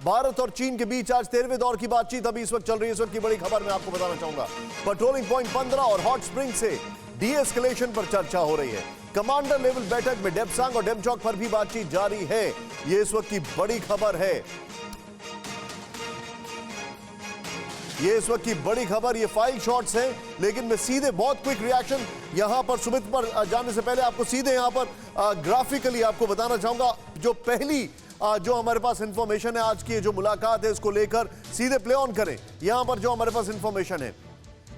भारत और चीन के बीच आज 13वें दौर की बातचीत अभी इस वक्त चल रही है। इस वक्त की बड़ी खबर मैं आपको बताना चाहूंगा। पेट्रोलिंग पॉइंट 15 और हॉट स्प्रिंग से डी-एस्केलेशन पर चर्चा हो रही है। कमांडर लेवल बैठक में डेप्सांग और डेमचौक पर भी बातचीत जारी है। यह इस वक्त की बड़ी खबर है। ये इस वक्त की बड़ी खबर, ये फाइल शॉट्स हैं, लेकिन मैं सीधे बहुत क्विक रिएक्शन यहां पर सुमित पर जाने से पहले आपको सीधे यहां पर ग्राफिकली आपको बताना चाहूंगा। जो पहली जो हमारे पास इंफॉर्मेशन है आज की जो मुलाकात है इसको लेकर सीधे प्ले ऑन करें। यहां पर जो हमारे पास इंफॉर्मेशन है,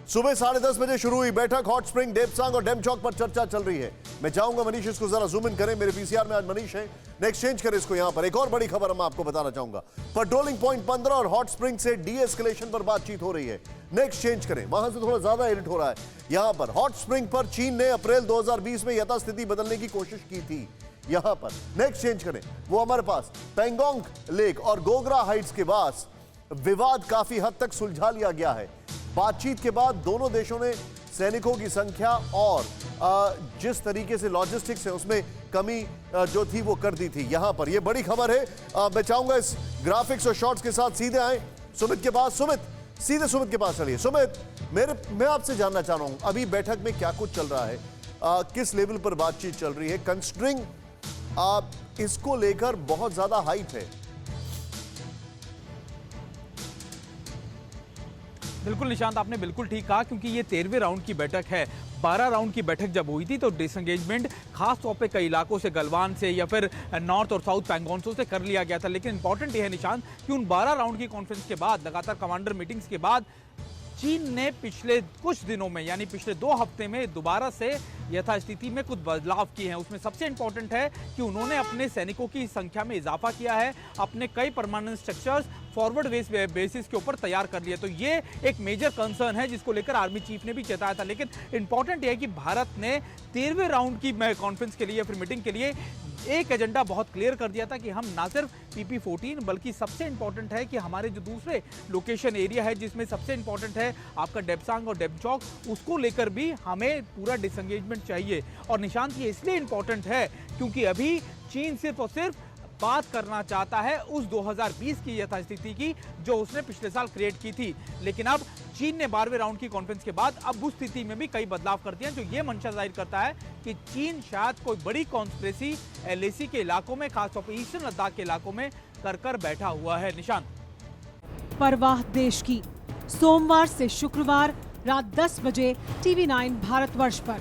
सुबह 10:30 बजे शुरू हुई बैठक। हॉट स्प्रिंग, डेप्सांग और डेमचौक पर चर्चा चल रही है। मैं चाहूंगा मनीष इसको जरा जूम इन करें। मेरे पीसीआर में आज मनीष है, नेक्स्ट चेंज करें इसको। यहां पर एक और बड़ी खबर मैं आपको बताना चाहूंगा। पेट्रोलिंग पॉइंट 15 और हॉट स्प्रिंग से डी-एस्केलेशन पर बातचीत हो रही है। नेक्स्ट चेंज करें, वहां से थोड़ा ज्यादा एडिट हो रहा है। यहां पर हॉट स्प्रिंग पर चीन ने अप्रैल 2020 में यथास्थिति बदलने की कोशिश की थी। यहां पर नेक्स्ट चेंज करें, वो हमारे पास पेंगोंग लेक और गोगरा हाइट्स के पास विवाद काफी हद तक सुलझा लिया गया है। बातचीत के बाद दोनों देशों ने सैनिकों की संख्या और जिस तरीके से लॉजिस्टिक्स है उसमें कमी जो थी वो कर दी थी। यहां पर ये बड़ी खबर है। मैं चाहूंगा इस ग्राफिक्स और शॉट्स के साथ सीधे आए सुमित के पास। सीधे सुमित के पास चलिए। सुमित, मैं आपसे जानना चाह रहा हूं अभी बैठक में क्या कुछ चल रहा है, किस लेवल पर बातचीत चल रही है, कंसिडरिंग इसको लेकर बहुत ज्यादा हाइप है। बिल्कुल निशांत, आपने बिल्कुल ठीक कहा, क्योंकि ये 13वें राउंड की बैठक है। 12 राउंड की बैठक जब हुई थी तो डिसंगेजमेंट खास तौर पे कई इलाकों से, गलवान से या फिर नॉर्थ और साउथ पैंगोंगसो से कर लिया गया था। लेकिन इंपॉर्टेंट ये है निशांत कि उन 12 राउंड की कॉन्फ्रेंस के बाद, लगातार कमांडर मीटिंग्स के बाद, चीन ने पिछले कुछ दिनों में यानी पिछले 2 हफ्ते में दोबारा से यथास्थिति में कुछ बदलाव किए हैं। उसमें सबसे इंपॉर्टेंट है कि उन्होंने अपने सैनिकों की संख्या में इजाफा किया है, अपने कई परमानेंट स्ट्रक्चर्स फॉरवर्ड बेसिस के ऊपर तैयार कर लिए। तो ये एक मेजर कंसर्न है जिसको लेकर आर्मी चीफ ने भी चेताया था। लेकिन इंपॉर्टेंट यह है कि भारत ने 13वें राउंड की कॉन्फ्रेंस के लिए, फिर मीटिंग के लिए एक एजेंडा बहुत क्लियर कर दिया था कि हम ना सिर्फ PP-14 बल्कि सबसे इंपॉर्टेंट है कि हमारे जो दूसरे लोकेशन एरिया है जिसमें सबसे इंपॉर्टेंट है आपका डेप्सांग और डेमचौक, उसको लेकर भी हमें पूरा डिसंगेजमेंट चाहिए। और निशांत, ये इसलिए इंपॉर्टेंट है क्योंकि अभी चीन सिर्फ और सिर्फ बात करना चाहता है उस 2020 की यथास्थिति की जो उसने पिछले साल क्रिएट की थी। लेकिन अब चीन ने 12वें राउंड की कॉन्फ्रेंस के बाद अब उस स्थिति में भी कई बदलाव कर दिए हैं, जो ये मंशा जाहिर करता है कि चीन शायद कोई बड़ी कॉन्स्पिरेसी LAC के इलाकों में, खासतौर पर ईस्टर्न लद्दाख के इलाकों में कर बैठा हुआ है। निशांत, परवाह देश की, सोमवार से शुक्रवार रात 10 बजे TV9 भारतवर्ष पर।